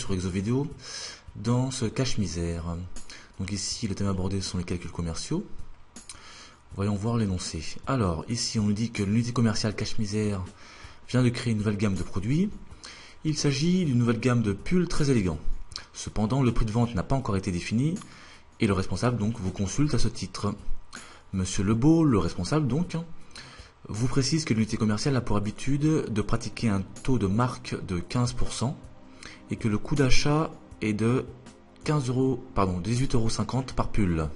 sur Exovideo dans ce cache-misère. Donc ici, le thème abordé sont les calculs commerciaux. Voyons voir l'énoncé. Alors, ici, on nous dit que l'unité commerciale cache-misère vient de créer une nouvelle gamme de produits. Il s'agit d'une nouvelle gamme de pulls très élégants. Cependant, le prix de vente n'a pas encore été défini et le responsable donc vous consulte à ce titre. Monsieur Lebeau, le responsable donc, vous précise que l'unité commerciale a pour habitude de pratiquer un taux de marque de 15% et que le coût d'achat est de 18,50 € par pull.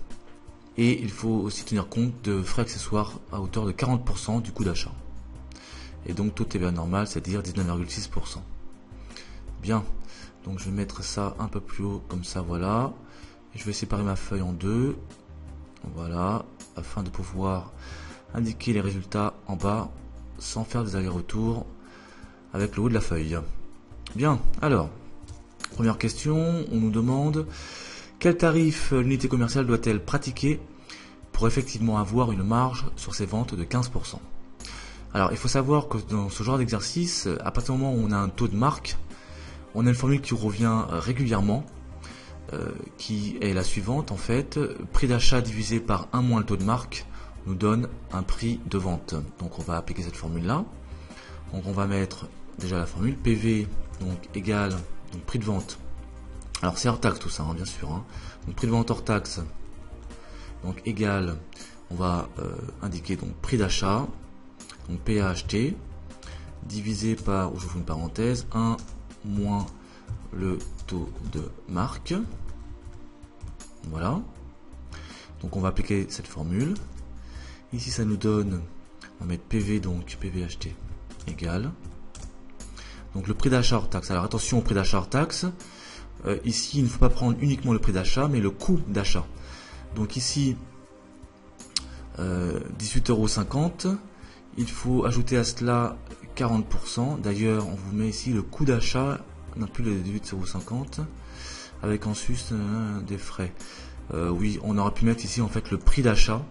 Et il faut aussi tenir compte de frais accessoires à hauteur de 40% du coût d'achat. Et donc taux de TVA normal, c'est-à-dire 19,6%. Bien, donc je vais mettre ça un peu plus haut comme ça, voilà. Et je vais séparer ma feuille en deux, voilà, afin de pouvoir indiquer les résultats en bas sans faire des allers-retours avec le haut de la feuille. Bien, alors, première question, on nous demande quel tarif l'unité commerciale doit-elle pratiquer pour effectivement avoir une marge sur ses ventes de 15%. Alors, il faut savoir que dans ce genre d'exercice, à partir du moment où on a un taux de marque, on a une formule qui revient régulièrement, qui est la suivante en fait, prix d'achat divisé par 1 moins le taux de marque nous donne un prix de vente. Donc on va appliquer cette formule là. Donc on va mettre déjà la formule PV donc égale donc prix de vente. Alors c'est hors taxe tout ça hein, bien sûr. Hein. Donc prix de vente hors taxe donc égale, on va indiquer donc prix d'achat donc PAHT divisé par, je vous fais une parenthèse, 1 moins le taux de marque. Voilà. Donc on va appliquer cette formule. Ici ça nous donne, on va mettre PV donc PVHT égale. Donc le prix d'achat hors taxe. Alors attention au prix d'achat hors taxe. Ici il ne faut pas prendre uniquement le prix d'achat mais le coût d'achat. Donc ici 18,50 €. Il faut ajouter à cela 40%. D'ailleurs on vous met ici le coût d'achat. On n'a plus les 18,50 € avec en sus des frais. Oui, on aurait pu mettre ici en fait le prix d'achat,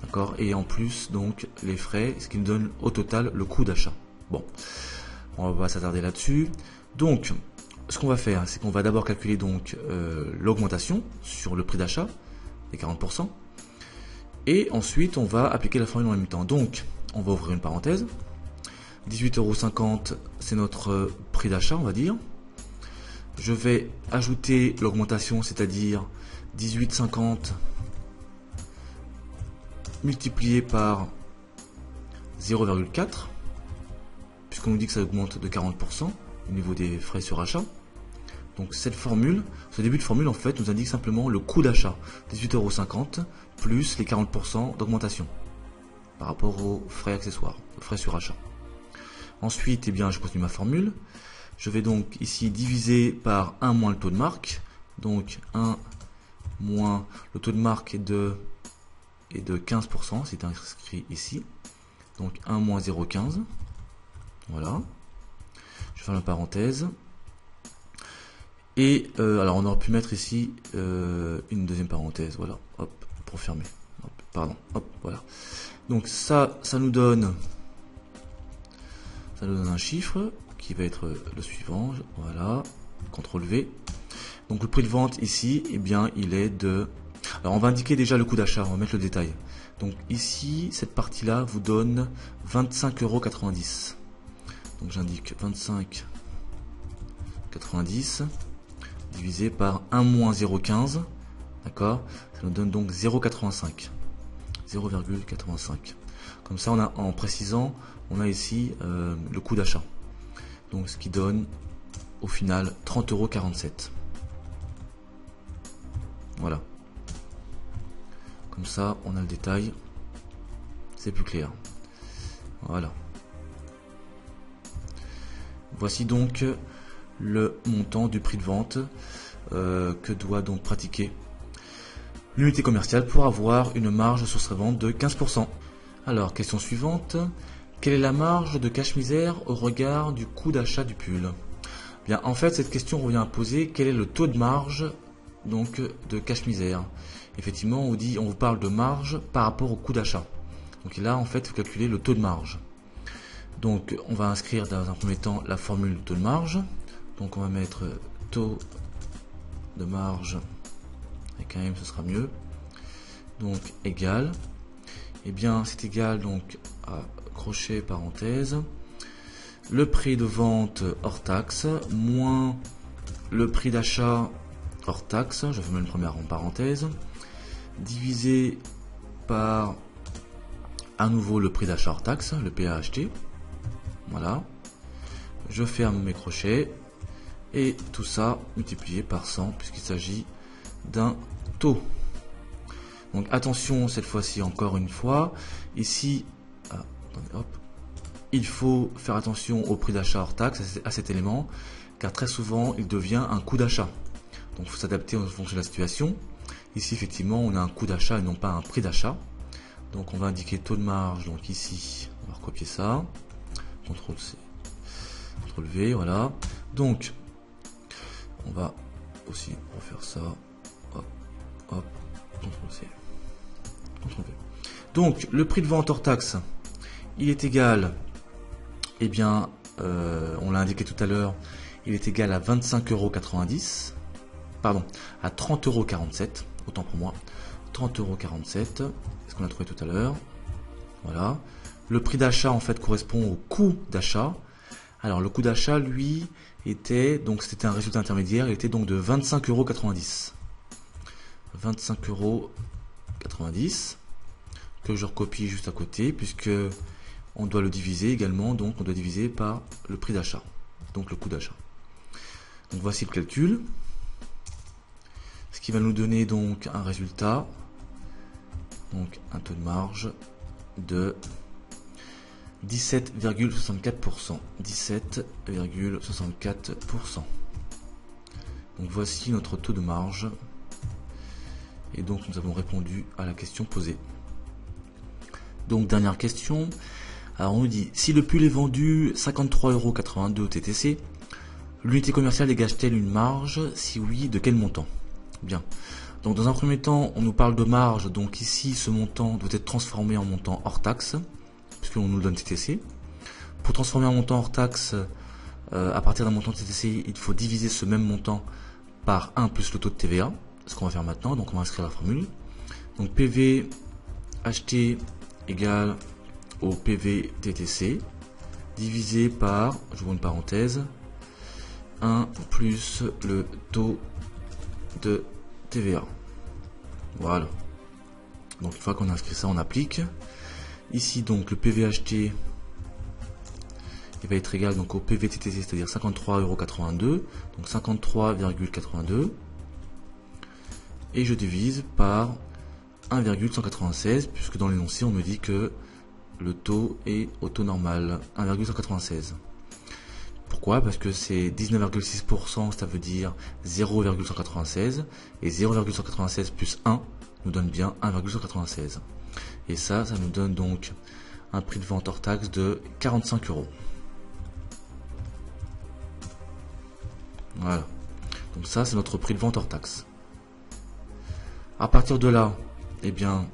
d'accord, et en plus donc les frais, ce qui nous donne au total le coût d'achat. Bon, on va pas s'attarder là-dessus. Donc, ce qu'on va faire, c'est qu'on va d'abord calculer donc l'augmentation sur le prix d'achat, les 40%, et ensuite on va appliquer la formule en même temps. Donc, on va ouvrir une parenthèse. 18,50 €, c'est notre prix d'achat, on va dire. Je vais ajouter l'augmentation, c'est-à-dire 18,50 multiplié par 0,4, puisqu'on nous dit que ça augmente de 40% au niveau des frais sur achat. Donc cette formule, ce début de formule en fait nous indique simplement le coût d'achat, 18,50 € plus les 40% d'augmentation par rapport aux frais accessoires, aux frais sur achat. Ensuite, eh bien, je continue ma formule. Je vais donc ici diviser par 1 moins le taux de marque. Donc 1 moins le taux de marque est de 15%, c'est inscrit ici. Donc 1 moins 0,15. Voilà. Je ferme la parenthèse. Et alors on aurait pu mettre ici une deuxième parenthèse. Voilà. Hop, pour fermer. Hop, pardon. Hop, voilà. Donc ça nous donne un chiffre qui va être le suivant, voilà, CTRL V. Donc le prix de vente ici, eh bien, il est de... Alors on va indiquer déjà le coût d'achat, on va mettre le détail. Donc ici, cette partie-là vous donne 25,90 €. Donc j'indique 25,90 divisé par 1 moins 0,15, d'accord, ça nous donne donc 0,85. 0,85. Comme ça, on a, en précisant, on a ici le coût d'achat. Donc ce qui donne au final 30,47 €. Voilà. Comme ça, on a le détail. C'est plus clair. Voilà. Voici donc le montant du prix de vente que doit donc pratiquer l'unité commerciale pour avoir une marge sur sa vente de 15%. Alors, question suivante. Quelle est la marge de cache-misère au regard du coût d'achat du pull? Bien, en fait, cette question revient à poser quel est le taux de marge donc de cache-misère. Effectivement, on vous parle de marge par rapport au coût d'achat. Donc là, en fait, il faut calculer le taux de marge. Donc, on va inscrire dans un premier temps la formule de taux de marge. Donc on va mettre taux de marge avec un M, ce sera mieux. Donc égal, et bien c'est égal donc à crochet parenthèse, le prix de vente hors taxe moins le prix d'achat hors taxe, je fais même le premier en parenthèse, divisé par à nouveau le prix d'achat hors taxe, le PAHT. Voilà, je ferme mes crochets et tout ça multiplié par 100 puisqu'il s'agit d'un taux. Donc attention, cette fois-ci encore une fois, ici il faut faire attention au prix d'achat hors taxe, à cet élément, car très souvent il devient un coût d'achat. Donc il faut s'adapter en fonction de la situation. Ici effectivement on a un coût d'achat et non pas un prix d'achat. Donc on va indiquer taux de marge, donc ici on va recopier ça, CTRL C, CTRL V, voilà. Donc on va aussi refaire ça, hop, hop, CTRL C, CTRL V. Donc le prix de vente hors taxe, il est égal, eh bien on l'a indiqué tout à l'heure, il est égal à 25,90 €, pardon, à 30,47 €, autant pour moi, 30,47 €, c'est ce qu'on a trouvé tout à l'heure. Voilà. Le prix d'achat en fait correspond au coût d'achat. Alors le coût d'achat lui était, donc c'était un résultat intermédiaire, il était donc de 25,90 €. 25,90 € que je recopie juste à côté puisque on doit le diviser également, donc on doit diviser par le prix d'achat, donc le coût d'achat. Donc voici le calcul, ce qui va nous donner donc un résultat, donc un taux de marge de 17,64%. 17,64%. Donc voici notre taux de marge. Et donc nous avons répondu à la question posée. Donc dernière question. Alors on nous dit, si le pull est vendu 53,82 € TTC, l'unité commerciale dégage-t-elle une marge? Si oui, de quel montant? Bien. Donc dans un premier temps, on nous parle de marge. Donc ici, ce montant doit être transformé en montant hors taxe, puisqu'on nous donne TTC. Pour transformer en montant hors taxe, à partir d'un montant TTC, il faut diviser ce même montant par 1 plus le taux de TVA. Ce qu'on va faire maintenant. Donc on va inscrire la formule. Donc PV acheté égale au PV TTC divisé par, j'ouvre une parenthèse, 1 plus le taux de TVA. Voilà. Donc une fois qu'on a inscrit ça, on applique. Ici donc le PV acheté il va être égal donc au PV TTC, c'est-à-dire 53,82 €, donc 53,82 €, et je divise par 1,196 puisque dans l'énoncé on me dit que le taux est au taux normal, 1,196. Pourquoi? Parce que c'est 19,6%, ça veut dire 0,196, et 0,196 plus 1 nous donne bien 1,196. Et ça nous donne donc un prix de vente hors taxe de 45 €. Voilà. Donc ça, c'est notre prix de vente hors taxe. À partir de là, eh bien,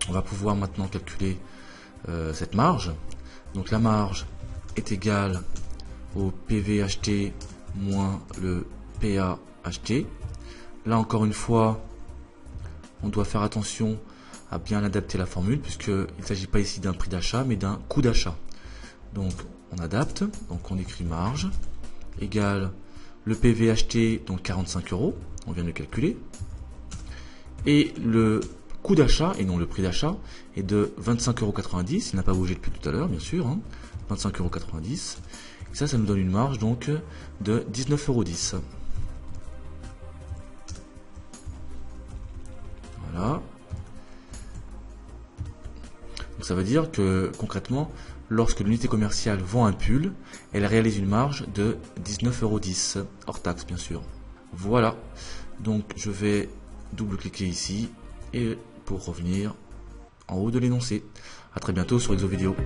on va pouvoir maintenant calculer cette marge. Donc la marge est égale au PV acheté moins le PA acheté. Là encore une fois, on doit faire attention à bien adapter la formule puisqu'il ne s'agit pas ici d'un prix d'achat mais d'un coût d'achat. Donc on adapte, donc on écrit marge égale le PV acheté, donc 45 €, on vient de le calculer, et le coût d'achat, et non le prix d'achat, est de 25,90 €, il n'a pas bougé depuis tout à l'heure bien sûr, hein, 25,90 €, et ça nous donne une marge donc de 19,10 €. Voilà. Donc ça veut dire que concrètement, lorsque l'unité commerciale vend un pull, elle réalise une marge de 19,10 €, hors taxe bien sûr. Voilà, donc je vais double-cliquer ici et pour revenir en haut de l'énoncé. A très bientôt sur Exovideo.